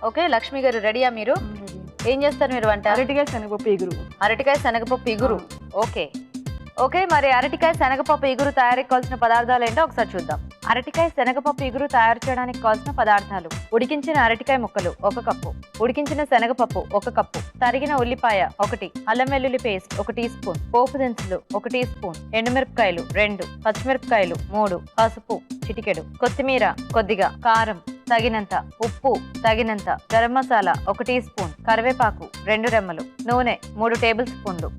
Okay, Lakshmi గారు రెడీయా మీరు? ఏం చేస్తారు మీరు వంట? అరటికాయ శనగపప్పు ఇగురు. అరటికాయ శనగపప్పు ఇగురు. ఓకే ఓకే, మరి అరటికాయ శనగపప్పు ఇగురు తయారీకి కావాల్సిన పదార్థాలు ఏంటో ఒకసారి చూద్దాం. అరటికాయ శనగపప్పు ఇగురు తయారు చేయడానికి కావాల్సిన పదార్థాలు: ఉడికించిన అరటికాయ ముక్కలు 1 కప్పు, ఉడికించిన శనగపప్పు 1 కప్పు, తరిగిన ఉల్లిపాయ 1, అల్లం వెల్లుల్లి పేస్ట్ 1 టీ స్పూన్, పోపు దినుసులు 1 టీ స్పూన్, ఎండుమిరపకాయలు 2, పచ్చిమిరపకాయలు 3, పసుపు చిటికెడు, కొత్తిమీర కొద్దిగా, కారం తగినంత, ఉప్పు తగినంత, గరం మసాలా 1 టీ స్పూన్, కరివేపాకు 2 రెమ్మలు, నూనె 3 టేబుల్ స్పూన్లు.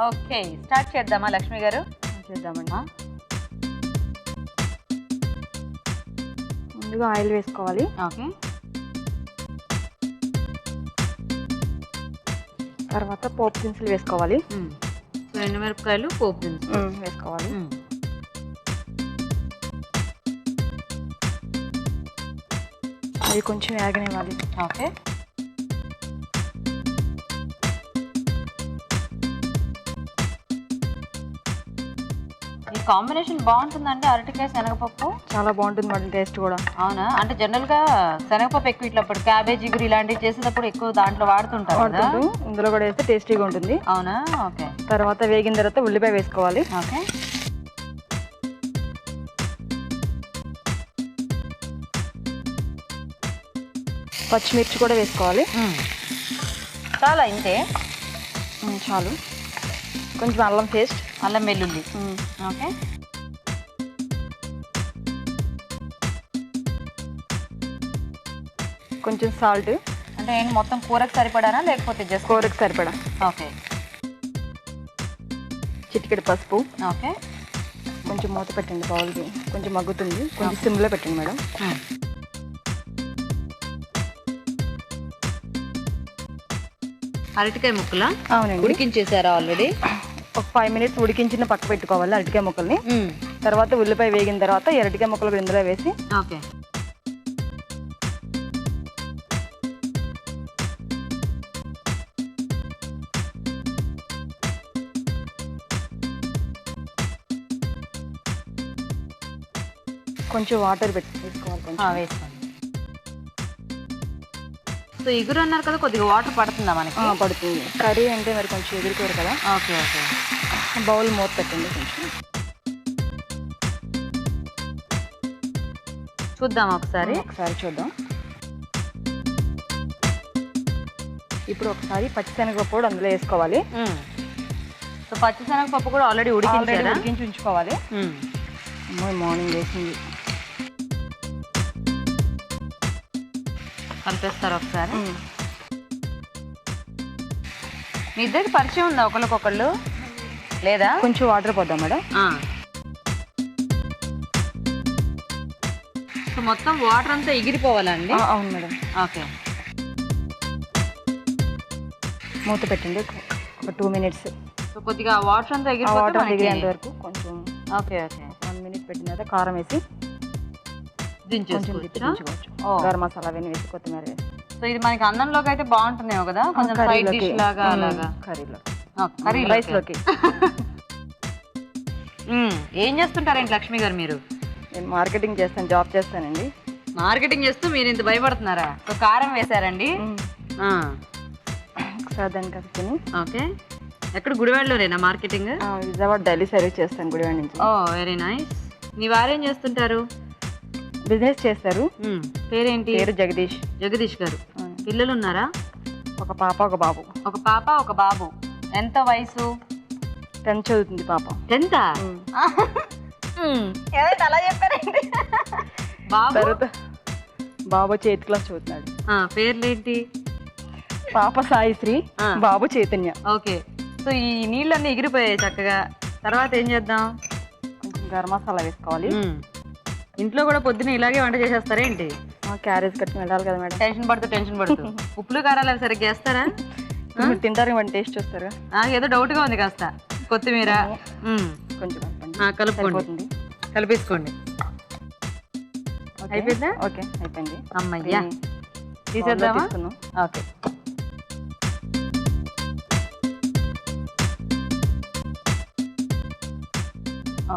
ఓకే, స్టార్ట్ చేద్దామా లక్ష్మి గారు? చేద్దామండి. ముందుగా ఆయిల్ వేసుకోవాలి. ఓకే, తర్వాత పోపు దినుసులు వేసుకోవాలి. ఎండుమిరపకాయలు, పోపు దినుసులు వేసుకోవాలి. అవి కొంచెం వేగనివ్వాలి. ఓకే, ఈ కాంబినేషన్ బాగుంటుందండి అరటికాయ శనగపప్పు. చాలా బాగుంటుంది మేడం టేస్ట్ కూడా. అవునా? అంటే జనరల్ గా శనగపప్పు ఎక్కువ ఇట్లా క్యాబేజీ గురి ఇలాంటివి చేసేటప్పుడు ఎక్కువ దాంట్లో వాడుతుంటారు కదా. ఇందులో కూడా వేస్తే టేస్టీగా ఉంటుంది. అవునా? ఓకే. తర్వాత వేగిన తర్వాత ఉల్లిపాయ వేసుకోవాలి. ఓకే, పచ్చిమిర్చి కూడా వేసుకోవాలి. చాలా ఇంతే. చాలు. కొంచెం అల్లం పేస్ట్, అల్లం వెల్లుల్లి. ఓకే, కొంచెం సాల్ట్. అంటే ఏంటి మొత్తం కూరకు సరిపడానా లేకపోతే జస్ట్ కూరకు సరిపడా. ఓకే, చిటికెడు పసుపు. ఓకే, కొంచెం మూత పెట్టండి బౌల్కి, కొంచెం మగ్గుతుంది. కొంచెం సిమ్లో పెట్టండి మేడం. అరటికాయ ముక్కలా? అవునండి. ఉడికించేసారా ఆల్రెడీ? ఒక 5 మినిట్స్ ఉడికించిన పక్క పెట్టుకోవాలి అరటికాయ ముక్కల్ని. తర్వాత ఉల్లిపాయ వేగిన తర్వాత అరటికాయ ముక్కలు కూడా ఇందులో వేసి ఓకే, కొంచెం వాటర్ వేసుకోవాలి. కొంచెం వేసుకోండి. సో ఇగురు అన్నారు కదా, కొద్దిగా వాటర్ పడుతుందా మనకి? పడుతుంది. కర్రీ అంటే మరి కొంచెం ఎగురుకోరు కదా. ఓకే ఓకే, బౌల్ మూత పెట్టండి. కొంచెం చూద్దాం ఒకసారి. చూద్దాం. ఇప్పుడు ఒకసారి పచ్చిశనగపప్పు కూడా అందులో వేసుకోవాలి. సో పచ్చిశనగపప్పు కూడా ఆల్రెడీ ఉడికించి ఉంచుకోవాలి. మార్నింగ్ వేసింది. కలిపేస్తారు ఒకసారి. మీ ఇద్దరికి పరిచయం ఉందా ఒకరికొకళ్ళు లేదా? కొంచెం వాటర్ పోద్దాం మేడం. సో మొత్తం వాటర్ అంతా ఎగిరిపోవాలండి? అవును మేడం. ఓకే, మూత పెట్టండి ఒక 2 మినిట్స్. సో కొద్దిగా వాటర్ అంతా ఎగిరేంత వరకు కొంచెం. ఓకే ఓకే, 1 మినిట్ పెట్టిన తర్వాత కారం వేసి దించుకోవచ్చు. గరం మసాలా అవన్నీ వేసి కొత్తిమీర వేసి. సో ఇది మనకి అన్నంలోకి అయితే బాగుంటుందేమో కదా, కొంచెం సైడ్ డిష్ లాగా అలాగా. కర్రీ రైస్ లోకి. ఏం చేస్తుంటారేంటి లక్ష్మి గారు మీరు? నేను మార్కెటింగ్ చేస్తాను, జాబ్ చేస్తానండి. మార్కెటింగ్ చేస్తూ మీరు ఇంత భయపడుతున్నారా? సో కారం వేసారండి. ఒకసారి దానికి తిని. ఓకే, ఎక్కడ గుడివాడలోనేనా మార్కెటింగ్? విజయవాడ డైలీ సర్వీస్ చేస్తాను గుడివాడ నుంచి. ఓ వెరీ నైస్. మీ వారేం చేస్తుంటారు? బిజినెస్ చేస్తారు. పేరేంటి? పేరు జగదీష్. జగదీష్ గారు. పిల్లలు ఉన్నారా? ఒక పాప ఒక బాబు. ఒక పాప ఒక బాబు. ఎంత వయసు? 10th చదువుతుంది పాప. 10th? అలా చెప్పారండి. తర్వాత బాబు 8th క్లాస్ చదువుతున్నాడు. పేర్లేంటి? పాప సాయిశ్రీ, బాబు చైతన్య. ఓకే, సో ఈ నీళ్ళన్నీ ఎగిరిపోయాయి చక్కగా. తర్వాత ఏం చేద్దాం? కొంచెం గరం మసాలా వేసుకోవాలి. ఇంట్లో కూడా పొద్దున్న ఇలాగే వంట చేసేస్తారేంటి? క్యారేజ్ కట్టుకుని వెళ్ళాలి కదా మేడం. టెన్షన్ పడుతూ ఉప్పులు కారాలు అవి సరిగ్గా వేస్తారా? తింటారు ఇవన్నీ టేస్ట్ చూస్తారా? ఏదో డౌట్గా ఉంది. కాస్త కొత్తిమీర కొంచెం కలుపుకోండి. కలిపేసుకోండి. అయిపోయిందా? ఓకే అయిపోయింది. అమ్మయ్యా, తీసేద్దామా? Okay,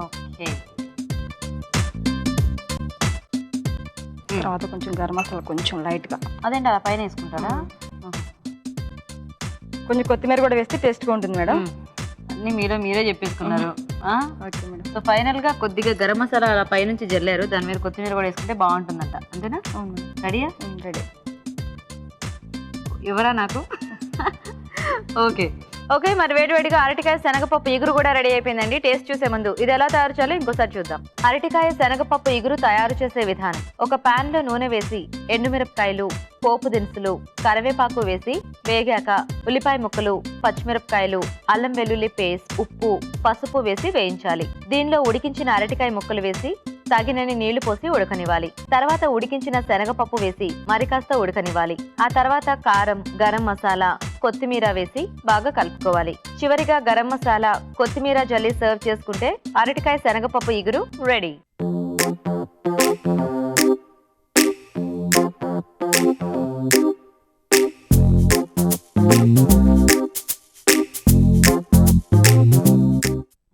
okay. తర్వాత తర్వాత కొంచెం గరం మసాలా కొంచెం లైట్గా, అదేంటి అలా పైన వేసుకుంటారా? కొంచెం కొత్తిమీర కూడా వేస్తే టేస్ట్గా ఉంటుంది మేడం. అన్ని మీరే చెప్పేసుకున్నారు. Okay madam. సో ఫైనల్ గా కొద్దిగా గరం మసాలా అలా పైనుంచి జల్లారు, దాని మీద కొత్తిమీర కూడా వేసుకుంటే బాగుంటుందంట, అంతేనా? అవును మేడం. రెడీయా? రెడీ. ఎవరా నాకు? ఓకే ఓకే, మరి వేడివేడిగా అరటికాయ శనగపప్పు ఇగురు కూడా రెడీ అయిపోయిందండి. టేస్ట్ చూసే ముందు ఇది ఎలా తయారు చేయాలో ఇంకోసారి చూద్దాం. అరటికాయ శనగపప్పు ఇగురు తయారు చేసే విధానం: ఒక పాన్ లో నూనె వేసి ఎండుమిరపకాయలు, పోపు దినుసులు, కరివేపాకు వేసి వేగాక ఉల్లిపాయ ముక్కలు, పచ్చిమిరపకాయలు, అల్లం వెల్లుల్లి పేస్ట్, ఉప్పు, పసుపు వేసి వేయించాలి. దీనిలో ఉడికించిన అరటికాయ ముక్కలు వేసి తగినన్ని నీళ్లు పోసి ఉడకనివ్వాలి. తర్వాత ఉడికించిన శనగపప్పు వేసి మరి కాస్త ఉడకనివ్వాలి. ఆ తర్వాత కారం, గరం మసాలా, కొత్తిమీర వేసి బాగా కలుపుకోవాలి. చివరిగా గరం మసాలా, కొత్తిమీర జల్లి సర్వ్ చేసుకుంటే అరటికాయ శనగపప్పు ఇగురు రెడీ.